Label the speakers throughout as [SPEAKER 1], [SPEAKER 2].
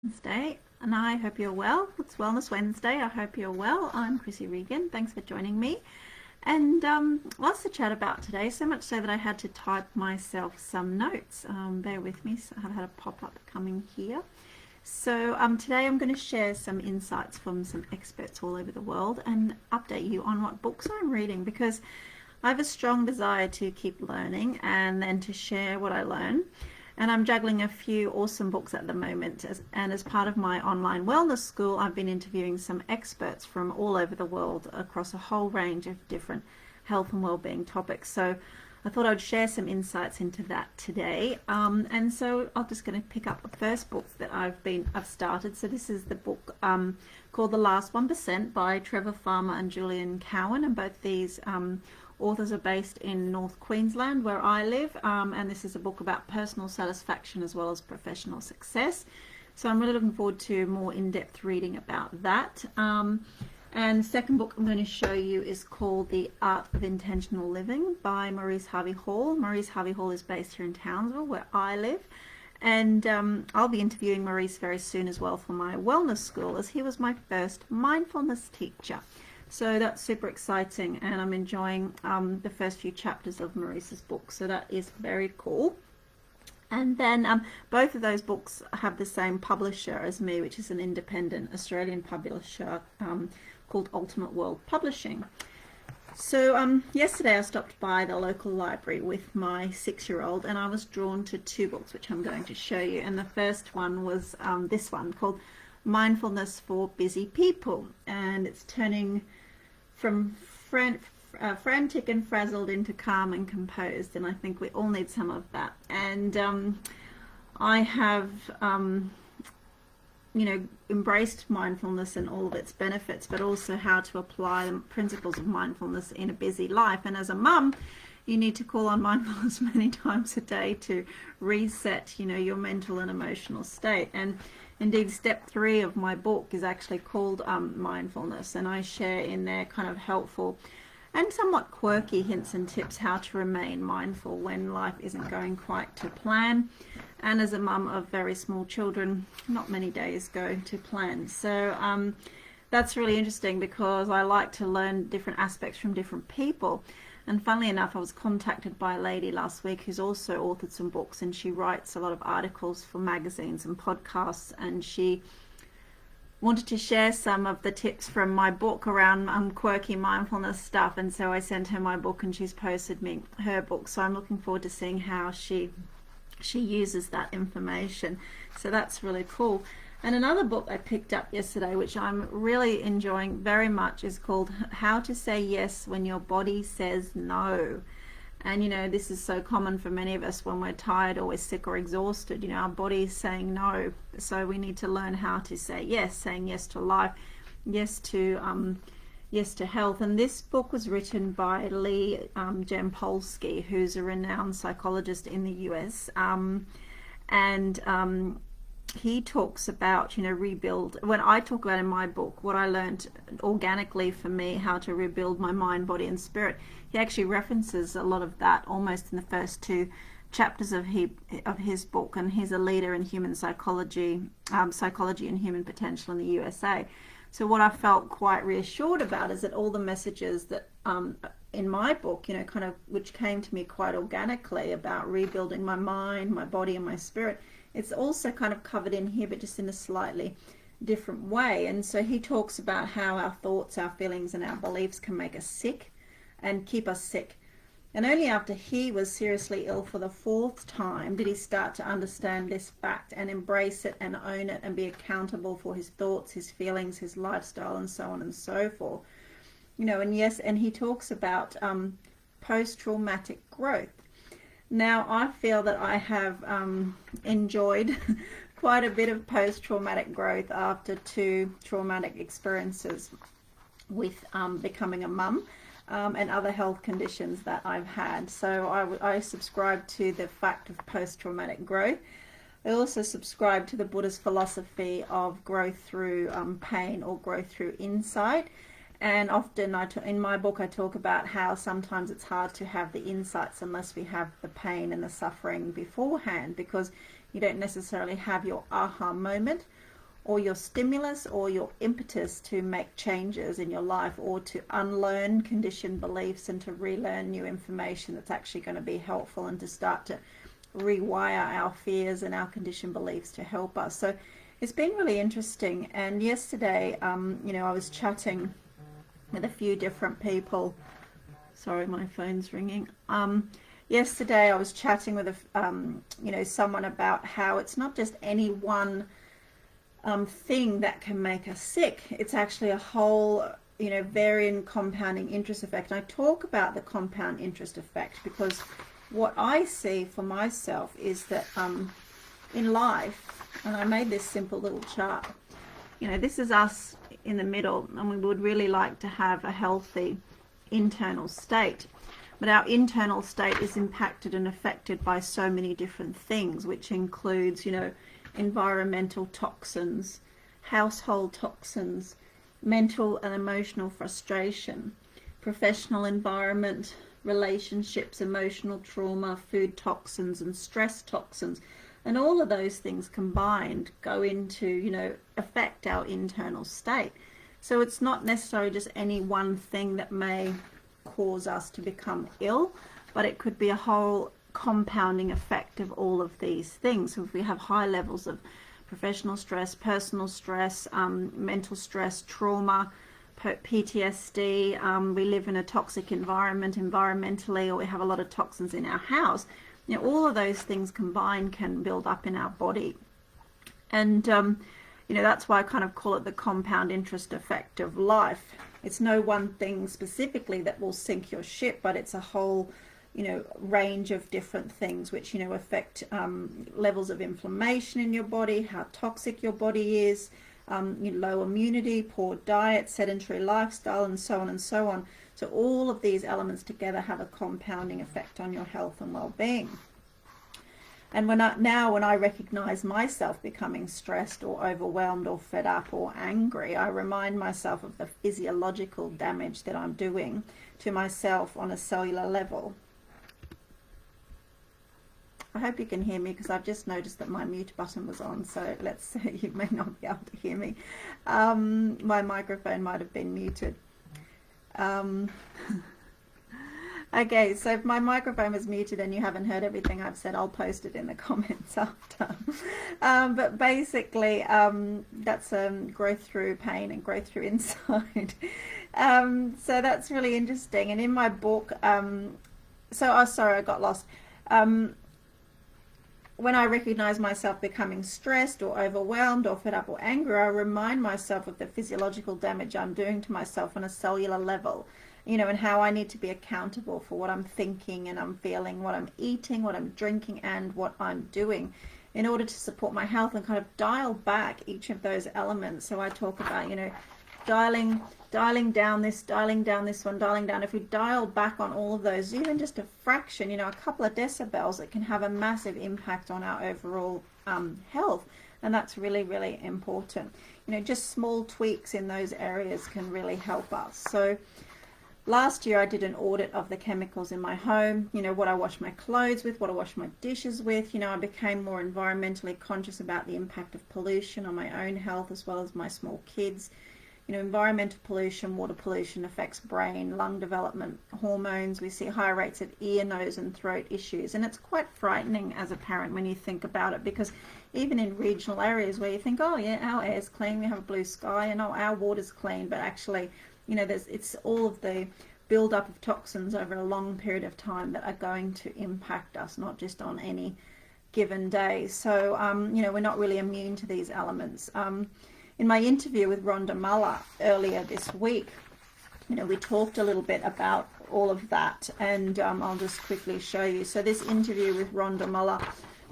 [SPEAKER 1] Wednesday, and I hope you're well. It's Wellness Wednesday. I hope you're well. I'm Chrissy Regan. Thanks for joining me. And lots to chat about today, so much so that I had to type myself some notes. Bear with me, so I've had a pop-up coming here. So today I'm going to share some insights from some experts all over the world and update you on what books I'm reading, because I have a strong desire to keep learning and then to share what I learn. And I'm juggling a few awesome books at the moment. And as part of my online wellness school, I've been interviewing some experts from all over the world across a whole range of different health and well-being topics. So I thought I'd share some insights into that today. And so I'm just going to pick up the first book that I've started. So this is the book called The Last 1% by Trevor and Julian Cowan. And both these authors are based in North Queensland, where I live, and this is a book about personal satisfaction as well as professional success. So I'm really looking forward to more in-depth reading about that. And the second book I'm going to show you is called The Art of Intentional Living by Maurice Harvey Hall. Maurice Harvey Hall is based here in Townsville, where I live. And I'll be interviewing Maurice very soon as well for my wellness school, as he was my first mindfulness teacher. So that's super exciting, and I'm enjoying the first few chapters of Maurice's book, so that is very cool. And then both of those books have the same publisher as me, which is an independent Australian publisher called Ultimate World Publishing. So yesterday I stopped by the local library with my 6-year-old, and I was drawn to two books which I'm going to show you. And the first one was this one called Mindfulness for Busy People, and it's turning from frantic and frazzled into calm and composed, and I think we all need some of that. And I have embraced mindfulness and all of its benefits, but also how to apply the principles of mindfulness in a busy life. And as a mum, you need to call on mindfulness many times a day to reset your mental and emotional state. And indeed, step 3 of my book is actually called Mindfulness, and I share in there kind of helpful and somewhat quirky hints and tips how to remain mindful when life isn't going quite to plan. And as a mum of very small children, not many days go to plan. So that's really interesting, because I like to learn different aspects from different people. And funnily enough, I was contacted by a lady last week who's also authored some books, and she writes a lot of articles for magazines and podcasts, and she wanted to share some of the tips from my book around quirky mindfulness stuff. And so I sent her my book, and she's posted me her book. So I'm looking forward to seeing how she uses that information. So that's really cool. And another book I picked up yesterday, which I'm really enjoying very much, is called How to Say Yes When Your Body Says No. And this is so common for many of us when we're tired or we're sick or exhausted. Our body is saying no. So we need to learn how to say yes, saying yes to life, yes to health. And this book was written by Lee Jampolsky, who's a renowned psychologist in the US. He talks about, rebuild. When I talk about in my book what I learned organically for me, how to rebuild my mind, body and spirit, he actually references a lot of that almost in the first 2 chapters of his book. And he's a leader in human psychology and human potential in the USA. So what I felt quite reassured about is that all the messages that in my book, kind of, which came to me quite organically about rebuilding my mind, my body and my spirit, it's also kind of covered in here, but just in a slightly different way. And so he talks about how our thoughts, our feelings and our beliefs can make us sick and keep us sick. And only after he was seriously ill for the 4th time did he start to understand this fact and embrace it and own it and be accountable for his thoughts, his feelings, his lifestyle and so on and so forth. And he talks about post-traumatic growth. Now, I feel that I have enjoyed quite a bit of post-traumatic growth after 2 traumatic experiences with becoming a mum and other health conditions that I've had. So I subscribe to the fact of post-traumatic growth. I also subscribe to the Buddhist philosophy of growth through pain or growth through insight. And often in my book I talk about how sometimes it's hard to have the insights unless we have the pain and the suffering beforehand, because you don't necessarily have your aha moment or your stimulus or your impetus to make changes in your life, or to unlearn conditioned beliefs and to relearn new information that's actually going to be helpful, and to start to rewire our fears and our conditioned beliefs to help us. So it's been really interesting. And yesterday, I was chatting with a few different people. Sorry, my phone's ringing. Yesterday I was chatting with someone about how it's not just any one thing that can make us sick. It's actually a whole, varying compounding interest effect. And I talk about the compound interest effect because what I see for myself is that in life, and I made this simple little chart, this is us in the middle, and we would really like to have a healthy internal state. But our internal state is impacted and affected by so many different things, which includes, environmental toxins, household toxins, mental and emotional frustration, professional environment, relationships, emotional trauma, food toxins and stress toxins. And all of those things combined go into, affect our internal state. So it's not necessarily just any one thing that may cause us to become ill, but it could be a whole compounding effect of all of these things. So if we have high levels of professional stress, personal stress, mental stress, trauma, PTSD, we live in a toxic environment environmentally, or we have a lot of toxins in our house, all of those things combined can build up in our body. And that's why I kind of call it the compound interest effect of life. It's no one thing specifically that will sink your ship, but it's a whole range of different things which affect levels of inflammation in your body, how toxic your body is, low immunity, poor diet, sedentary lifestyle, and so on and so on. So all of these elements together have a compounding effect on your health and well-being. And when I recognize myself becoming stressed or overwhelmed or fed up or angry, I remind myself of the physiological damage that I'm doing to myself on a cellular level. I hope you can hear me, because I've just noticed that my mute button was on, so let's say you may not be able to hear me. My microphone might have been muted. Okay, so if my microphone was muted and you haven't heard everything I've said, I'll post it in the comments after. But basically, that's growth through pain and growth through insight. So that's really interesting. And in my book, sorry, I got lost. When I recognize myself becoming stressed or overwhelmed or fed up or angry, I remind myself of the physiological damage I'm doing to myself on a cellular level, and how I need to be accountable for what I'm thinking and I'm feeling, what I'm eating, what I'm drinking, and what I'm doing in order to support my health, and kind of dial back each of those elements. So I talk about, dialing down this one, dialing down. If we dial back on all of those, even just a fraction, a couple of decibels, it can have a massive impact on our overall health. And that's really, really important. Just small tweaks in those areas can really help us. So last year I did an audit of the chemicals in my home, what I wash my clothes with, what I wash my dishes with. I became more environmentally conscious about the impact of pollution on my own health as well as my small kids. Environmental pollution, water pollution affects brain, lung development, hormones. We see higher rates of ear, nose and throat issues. And it's quite frightening as a parent when you think about it, because even in regional areas where you think, oh yeah, our air's clean, we have a blue sky, and oh, our water's clean, but actually, it's all of the build-up of toxins over a long period of time that are going to impact us, not just on any given day. So, we're not really immune to these elements. In my interview with Rhonda Muller earlier this week, we talked a little bit about all of that, and I'll just quickly show you. So this interview with Rhonda Muller,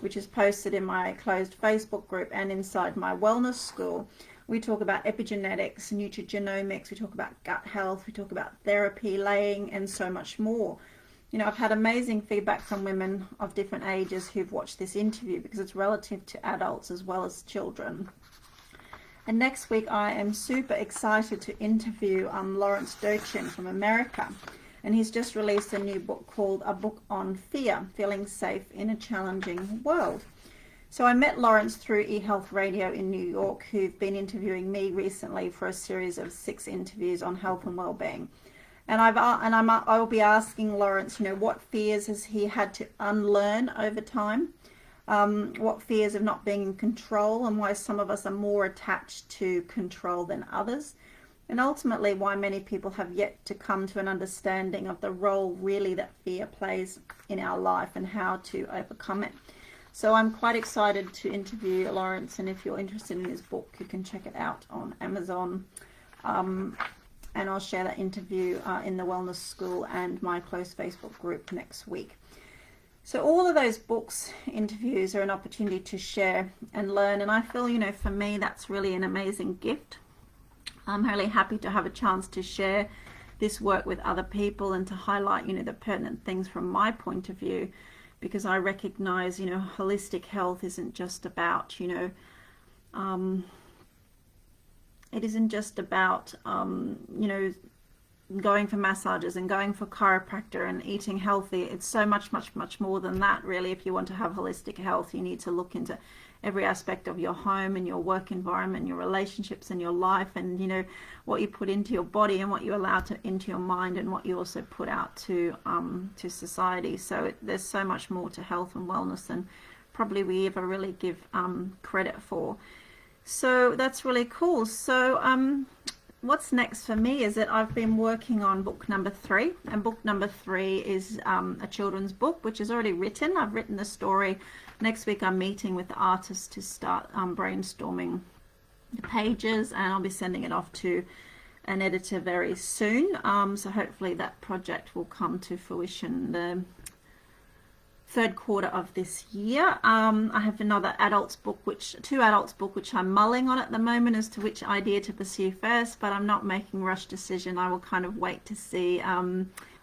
[SPEAKER 1] which is posted in my closed Facebook group and inside my wellness school, we talk about epigenetics, nutrigenomics, we talk about gut health, we talk about therapy, laying, and so much more. I've had amazing feedback from women of different ages who've watched this interview, because it's relative to adults as well as children. And next week I am super excited to interview Lawrence Dochin from America. And he's just released a new book called A Book on Fear, Feeling Safe in a Challenging World. So I met Lawrence through eHealth Radio in New York, who've been interviewing me recently for a series of 6 interviews on health and well-being. And I will be asking Lawrence, what fears has he had to unlearn over time? What fears of not being in control, and why some of us are more attached to control than others, and ultimately why many people have yet to come to an understanding of the role really that fear plays in our life and how to overcome it. So I'm quite excited to interview Lawrence, and if you're interested in his book, you can check it out on Amazon. And I'll share that interview in the Wellness School and my close Facebook group next week. So all of those books, interviews, are an opportunity to share and learn, and I feel, for me, that's really an amazing gift. I'm really happy to have a chance to share this work with other people and to highlight, the pertinent things from my point of view, because I recognize, holistic health isn't just about, it isn't just about, going for massages and going for chiropractor and eating healthy. It's so much, much, much more than that, really. If you want to have holistic health, you need to look into every aspect of your home and your work environment, your relationships and your life, and what you put into your body and what you allow into your mind, and what you also put out to society. So there's so much more to health and wellness than probably we ever really give credit for. So that's really cool. So what's next for me is that I've been working on book number 3, and book number 3 is a children's book which is already written. I've written the story. Next week I'm meeting with the artist to start brainstorming the pages, and I'll be sending it off to an editor very soon. So hopefully that project will come to fruition the 3rd quarter of this year. I have another two adults book which I'm mulling on at the moment as to which idea to pursue first, but I'm not making a rush decision. I will kind of wait to see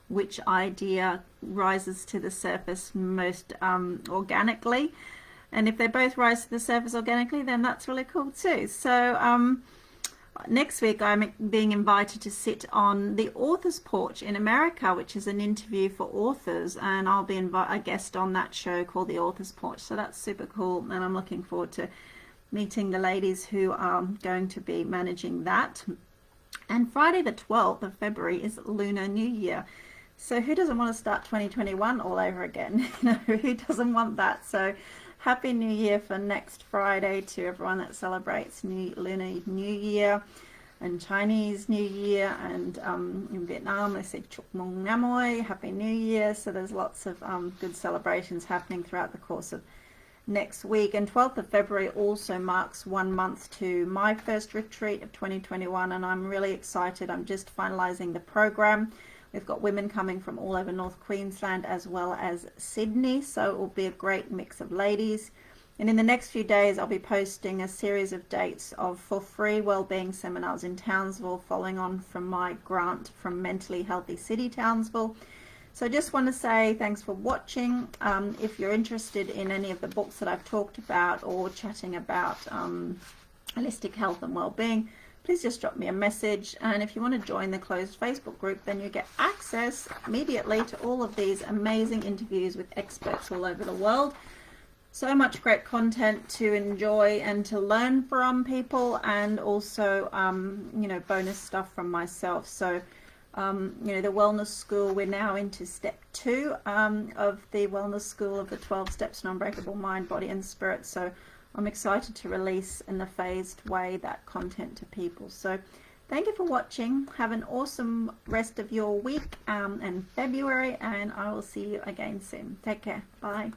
[SPEAKER 1] which idea rises to the surface most organically, and if they both rise to the surface organically, then that's really cool too. So next week I'm being invited to sit on the Author's Porch in America, which is an interview for authors, and I'll be a guest on that show called the Author's Porch. So that's super cool, and I'm looking forward to meeting the ladies who are going to be managing that. And Friday the 12th of February is Lunar New Year. So who doesn't want to start 2021 all over again? Who doesn't want that? So Happy New Year for next Friday to everyone that celebrates Lunar New Year and Chinese New Year, and in Vietnam they say Chúc Mừng Năm Mới, Happy New Year. So there's lots of good celebrations happening throughout the course of next week. And 12th of February also marks 1 month to my first retreat of 2021, and I'm really excited. I'm just finalizing the program. We've got women coming from all over North Queensland as well as Sydney, so it will be a great mix of ladies. And in the next few days I'll be posting a series of dates for free wellbeing seminars in Townsville, following on from my grant from Mentally Healthy City Townsville. So I just want to say thanks for watching. If you're interested in any of the books that I've talked about, or chatting about holistic health and well-being, please just drop me a message. And if you want to join the closed Facebook group, then you get access immediately to all of these amazing interviews with experts all over the world. So much great content to enjoy and to learn from people, and also bonus stuff from myself. So the Wellness School, we're now into step 2 of the Wellness School of the 12 Steps to Unbreakable Mind, Body and Spirit. So I'm excited to release in a phased way that content to people. So thank you for watching. Have an awesome rest of your week and February, and I will see you again soon. Take care. Bye.